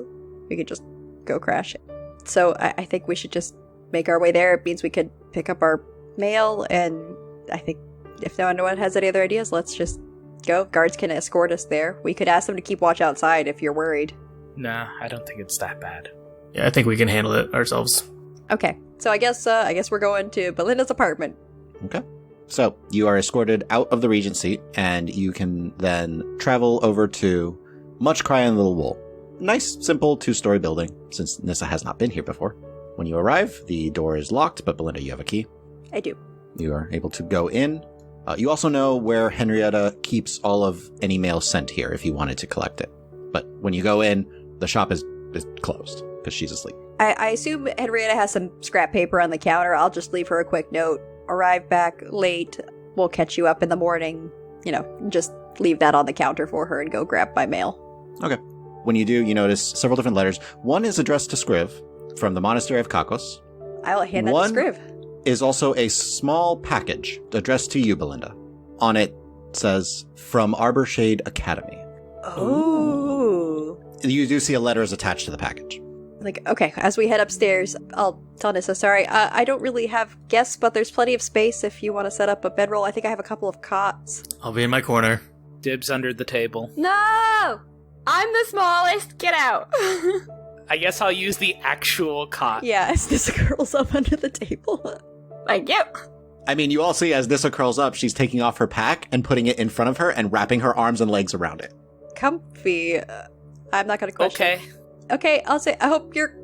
We can just go crash it. So I think we should just make our way there. It means we could pick up our mail, and I think if no one has any other ideas, let's just go. Guards can escort us there. We could ask them to keep watch outside if you're worried. nah, I don't think it's that bad. Yeah, I think we can handle it ourselves. Okay, so I guess we're going to Belinda's apartment. Okay. So you are escorted out of the Regency, and you can then travel over to Much Crying Little Wool. Nice, simple 2-story building, since Nissa has not been here before. When you arrive, the door is locked, but Belinda, you have a key. I do. You are able to go in. You also know where Henrietta keeps all of any mail sent here if you wanted to collect it. But when you go in, the shop is closed because she's asleep. I assume Henrietta has some scrap paper on the counter. I'll just leave her a quick note arrive back late, we'll catch you up in the morning. Just leave that on the counter for her and go grab my mail. Okay. When you do, you notice several different letters. One is addressed to Scriv from the Monastery of Kakos. I'll hand that to Scriv. Is also a small package addressed to you, Belinda. On it says, from Arborshade Academy. Oh. You do see a letter is attached to the package. Okay, as we head upstairs, I'll tell Nissa, sorry, I don't really have guests, but there's plenty of space if you want to set up a bedroll. I think I have a couple of cots. I'll be in my corner. Dibs under the table. No! I'm the smallest. Get out. I guess I'll use the actual cot. Yeah, as Nissa curls up under the table. Thank you. I mean, you all see as Nissa curls up, she's taking off her pack and putting it in front of her and wrapping her arms and legs around it. Comfy. I'm not going to question. Okay. Okay, I'll say, I hope you're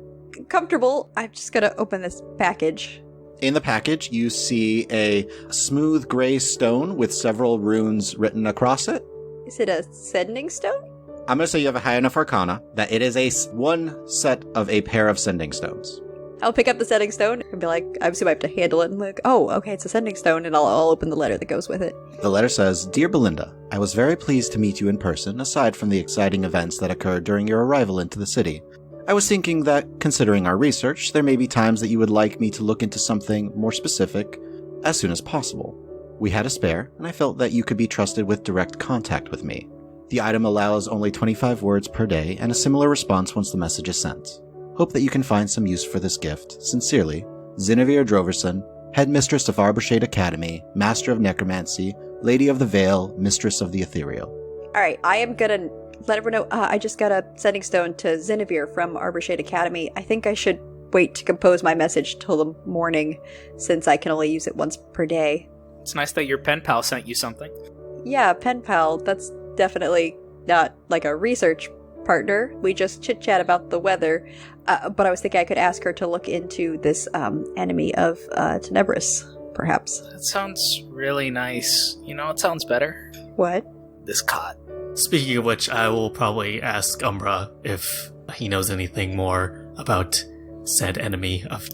comfortable. I'm just going to open this package. In the package, you see a smooth gray stone with several runes written across it. Is it a sending stone? I'm going to say you have a high enough arcana that it is one set of a pair of sending stones. I'll pick up the sending stone and be like, I assume I have to handle it. And oh, okay, it's a sending stone, and I'll open the letter that goes with it. The letter says, Dear Belinda, I was very pleased to meet you in person, aside from the exciting events that occurred during your arrival into the city. I was thinking that, considering our research, there may be times that you would like me to look into something more specific as soon as possible. We had a spare, and I felt that you could be trusted with direct contact with me. The item allows only 25 words per day, and a similar response once the message is sent. Hope that you can find some use for this gift. Sincerely, Zinevere Droverson, Headmistress of Arborshade Academy, Master of Necromancy, Lady of the Veil, Mistress of the Ethereal. Alright, I am gonna let everyone know, I just got a sending stone to Zinevere from Arborshade Academy. I think I should wait to compose my message till the morning, since I can only use it once per day. It's nice that your pen pal sent you something. Yeah, pen pal, that's definitely not like a research partner. We just chit-chat about the weather. But I was thinking I could ask her to look into this enemy of Tenebris, perhaps. That sounds really nice. You know, it sounds better. What? This cot. Speaking of which, I will probably ask Umbra if he knows anything more about said enemy of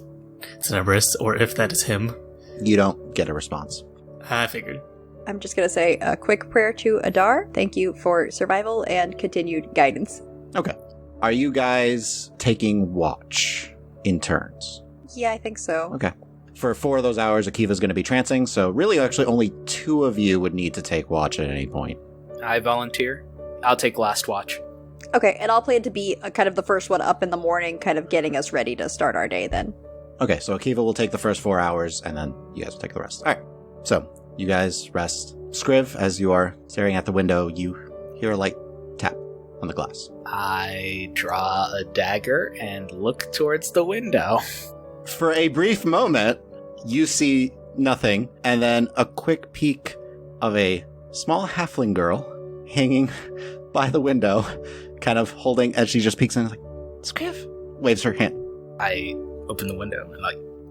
Tenebris, or if that is him. You don't get a response. I figured. I'm just going to say a quick prayer to Adar. Thank you for survival and continued guidance. Okay. Are you guys taking watch in turns? Yeah, I think so. Okay. For 4 of those hours, Akiva's going to be trancing, so really actually only 2 of you would need to take watch at any point. I volunteer. I'll take last watch. Okay, and I'll plan to be kind of the first one up in the morning, kind of getting us ready to start our day then. Okay, so Akiva will take the first 4 hours, and then you guys will take the rest. All right. So, you guys rest. Scriv, as you are staring at the window, you hear a light tap on the glass. I draw a dagger and look towards the window. For a brief moment, you see nothing, and then a quick peek of a small halfling girl hanging by the window, kind of holding, as she just peeks in, like, Scriv, waves her hand. I open the window and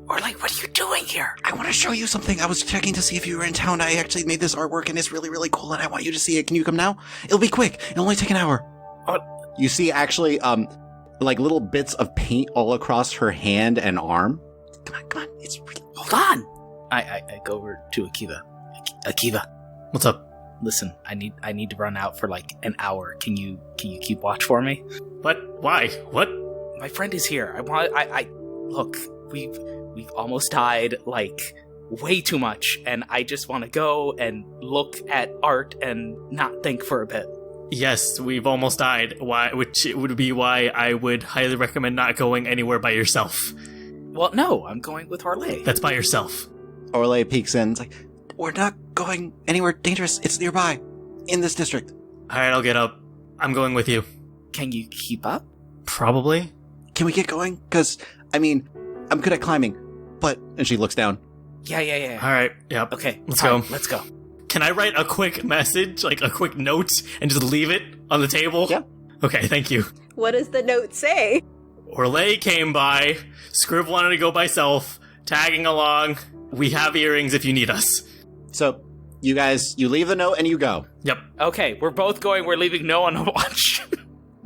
what are you doing here? I want to show you something. I was checking to see if you were in town. I actually made this artwork, and it's really, really cool, and I want you to see it. Can you come now? It'll be quick. It'll only take an hour. You see, actually, like little bits of paint all across her hand and arm. Come on. Hold on. I go over to Akiva. Akiva, What's up? listen. I need to run out for like an hour. Can you keep watch for me? What? Why? What? My friend is here. I look. We've almost died, like, way too much, and I just want to go and look at art and not think for a bit. Yes, we've almost died. Which would be why I would highly recommend not going anywhere by yourself. Well, no, I'm going with Harley. That's by yourself. Orlais peeks in. It's like, we're not going anywhere dangerous. It's nearby, in this district. All right, I'll get up. I'm going with you. Can you keep up? Probably. Can we get going? Because, I mean, I'm good at climbing, but... And she looks down. Yeah. All right, yep. Okay, let's fine, go. Let's go. Can I write a quick message, like a quick note, and just leave it on the table? Yeah. Okay, thank you. What does the note say? Orlais came by. Scriv wanted to go by self. Tagging along. We have earrings if you need us. So, you guys, you leave the note and you go. Yep. Okay, we're both going. We're leaving no one to watch.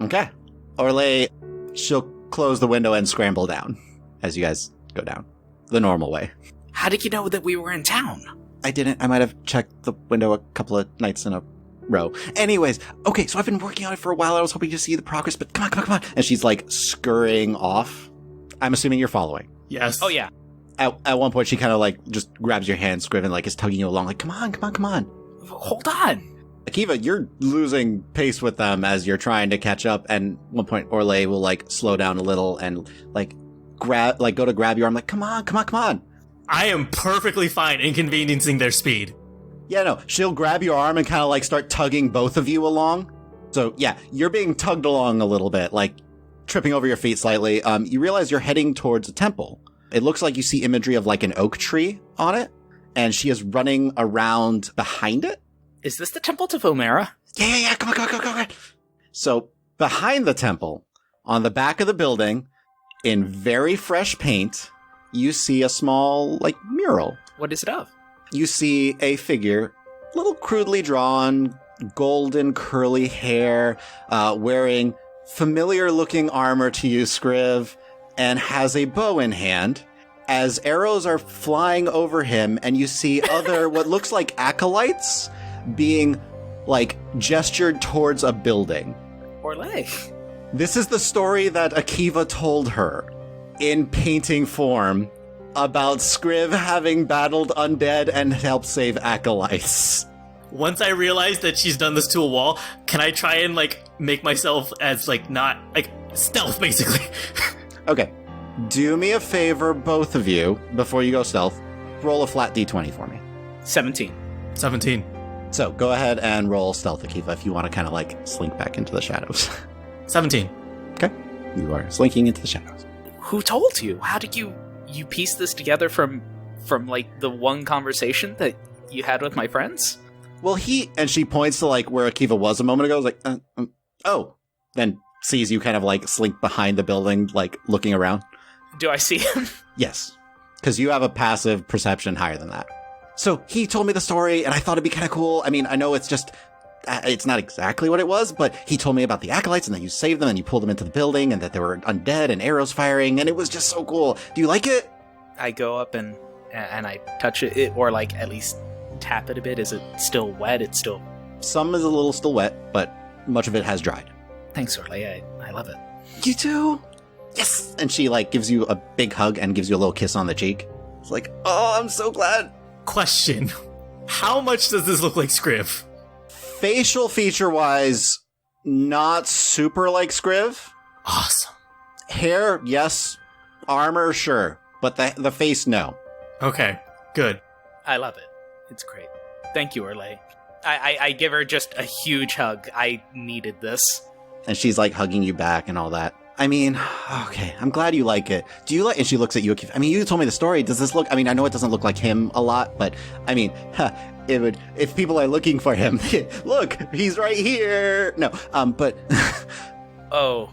Okay. Orlais, she'll close the window and scramble down as you guys go down. The normal way. How did you know that we were in town? I didn't. I might have checked the window a couple of nights in a row. Anyways, okay, so I've been working on it for a while. I was hoping to see the progress, but come on. And she's like scurrying off. I'm assuming you're following. Yes. Oh, yeah. At one point, she kind of like just grabs your hand, Scriv, and like is tugging you along. Like, come on. Hold on. Akiva, you're losing pace with them as you're trying to catch up. And at one point, Orlais will like slow down a little and like go to grab your arm. Like, come on. I am perfectly fine inconveniencing their speed. Yeah, no, she'll grab your arm and kind of like start tugging both of you along. So yeah, you're being tugged along a little bit, like tripping over your feet slightly. You realize you're heading towards a temple. It looks like you see imagery of like an oak tree on it, and she is running around behind it. Is this the Temple to Vomera? Yeah, come on. So behind the temple, on the back of the building, in very fresh paint, you see a small like mural. What is it of? You see a figure, a little crudely drawn, golden curly hair, wearing familiar-looking armor to you, Scriv, and has a bow in hand, as arrows are flying over him, and you see other, what looks like acolytes, being, like, gestured towards a building. Orlais. This is the story that Akiva told her, in painting form, about Scriv having battled undead and helped save acolytes. Once I realize that she's done this to a wall, can I try and, like, make myself as, like, not, like, stealth, basically? Okay. Do me a favor, both of you, before you go stealth. Roll a flat d20 for me. 17. 17. So, go ahead and roll stealth, Akiva, if you want to kind of, like, slink back into the shadows. 17. Okay. You are slinking into the shadows. Who told you? How did you piece this together from like the one conversation that you had with my friends? Well, and she points to like where Akiva was a moment ago. Like, oh, then sees you kind of like slink behind the building, like looking around. Do I see him? Yes, because you have a passive perception higher than that. So he told me the story, and I thought it'd be kind of cool. I mean, I know it's just, it's not exactly what it was, but he told me about the acolytes and that you saved them and you pulled them into the building and that they were undead and arrows firing, and it was just so cool. Do you like it? I go up and I touch it, or like at least tap it a bit. Is it still wet? It's still... Some is a little still wet, but much of it has dried. Thanks, Orlais. I love it. You too? Yes! And she like gives you a big hug and gives you a little kiss on the cheek. It's like, oh, I'm so glad. Question. How much does this look like Scriv? Facial feature-wise, not super like Scriv. Awesome. Hair, yes. Armor, sure. But the face, no. Okay, good. I love it. It's great. Thank you, Orlais. I give her just a huge hug. I needed this. And she's like hugging you back and all that. I mean, okay, I'm glad you like it. Do you like... And she looks at you. I mean, you told me the story. Does this look... I mean, I know it doesn't look like him a lot, but I mean, it would... If people are looking for him, look, he's right here. No, but... Oh.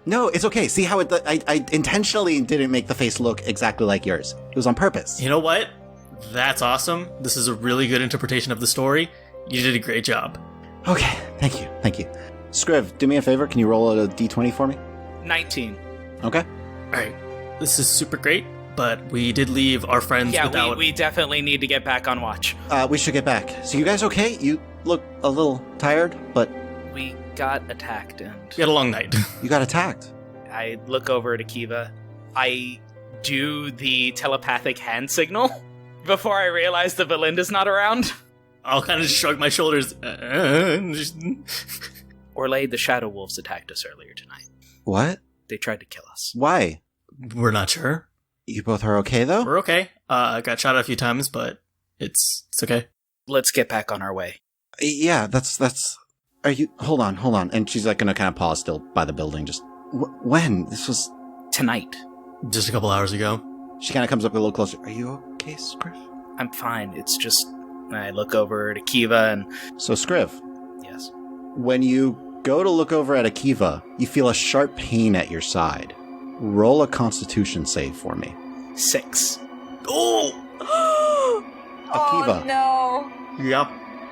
No, it's okay. See how I intentionally didn't make the face look exactly like yours. It was on purpose. You know what? That's awesome. This is a really good interpretation of the story. You did a great job. Okay, thank you. Scriv, do me a favor. Can you roll a d20 for me? 19. Okay. All right. This is super great, but we did leave our friends without... Yeah, we definitely need to get back on watch. We should get back. So you guys okay? You look a little tired, but... We got attacked and... We had a long night. You got attacked. I look over at Akiva. I do the telepathic hand signal before I realize that Belinda's not around. I'll kind of just shrug my shoulders. Orlais, the Shadow Wolves attacked us earlier tonight. What? They tried to kill us. Why? We're not sure. You both are okay, though? We're okay. I got shot at a few times, but it's okay. Let's get back on our way. Yeah, that's... Are you... Hold on. And she's like gonna kind of pause still by the building. Just... when? This was... Tonight. Just a couple hours ago. She kind of comes up a little closer. Are you okay, Scriv? I'm fine. It's just... I look over at Akiva and... So, Scriv. Yes? When you go to look over at Akiva, you feel a sharp pain at your side. Roll a Constitution save for me. 6. Oh! Akiva. Oh, no. Yep.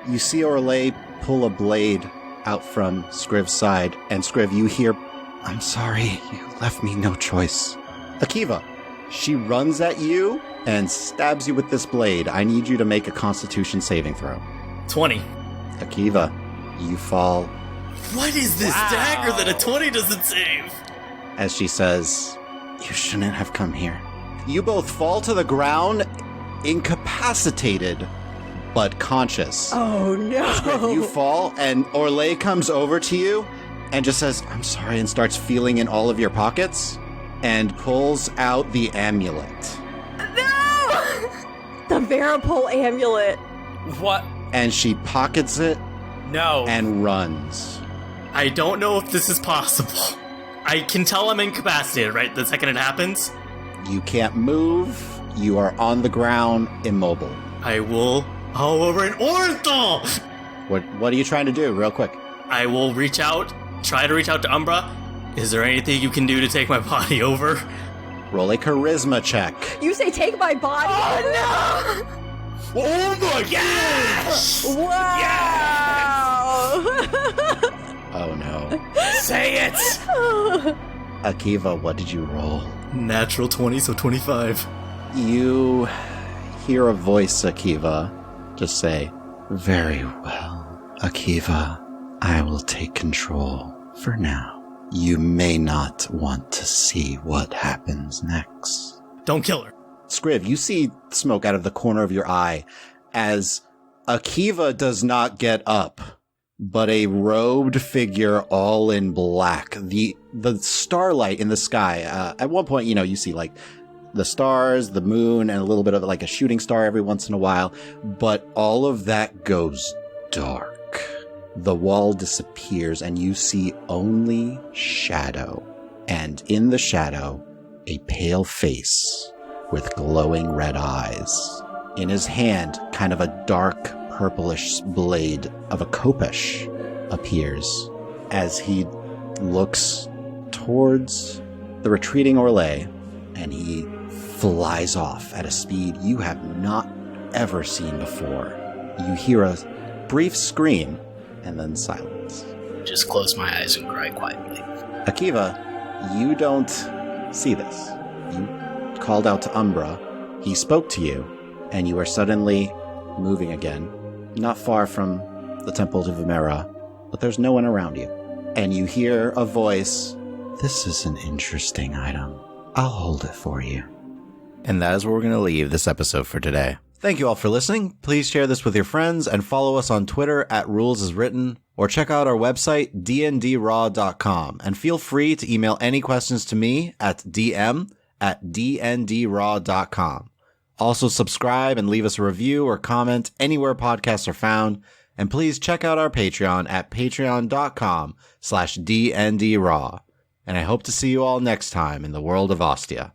You see Orlais pull a blade out from Scriv's side, and Scriv, you hear, "I'm sorry, you left me no choice." Akiva, she runs at you and stabs you with this blade. I need you to make a Constitution saving throw. 20. Akiva, you fall What is this dagger that a 20 doesn't save? as she says, "You shouldn't have come here." You both fall to the ground, incapacitated, but conscious. Oh no! You fall, and Orlais comes over to you and just says, "I'm sorry," and starts feeling in all of your pockets and pulls out the amulet. The Varipole amulet. What? And she pockets it No. and runs. I don't know if this is possible. I can tell I'm incapacitated, right? The second it happens, You can't move. You are on the ground, immobile. I will haul over an Orenthal! What are you trying to do, real quick? I will try to reach out to Umbra. Is there anything you can do to take my body over? Roll a charisma check. You say take my body? Oh Oh my gosh! no! Wow! Oh no. Say it! Akiva, what did you roll? Natural 20, so 25. You hear a voice, Akiva, just say, "Very well, Akiva, I will take control for now. You may not want to see what happens next." Don't kill her. Scriv, you see smoke out of the corner of your eye as Akiva does not get up, but a robed figure all in black. The starlight in the sky, at one point, you see like the stars, the moon, and a little bit of like a shooting star every once in a while, but all of that goes dark. The wall disappears and you see only shadow. And in the shadow, a pale face with glowing red eyes. In his hand, kind of a dark purplish blade of a khopesh appears as he looks towards the retreating Orlais, and he flies off at a speed you have not ever seen before. You hear a brief scream and then silence. Just close my eyes and cry quietly. Akiva, you don't see this. You called out to Umbra. He spoke to you, and you are suddenly moving again, not far from the Temple to Vimera, but there's no one around you. And you hear a voice, "This is an interesting item. I'll hold it for you." And that is where we're going to leave this episode for today. Thank you all for listening. Please share this with your friends and follow us on Twitter @RulesAsWritten, or check out our website, dndraw.com. And feel free to email any questions to me at dm@dndraw.com. Also subscribe and leave us a review or comment anywhere podcasts are found. And please check out our Patreon at patreon.com/dndraw. And I hope to see you all next time in the world of Ostia.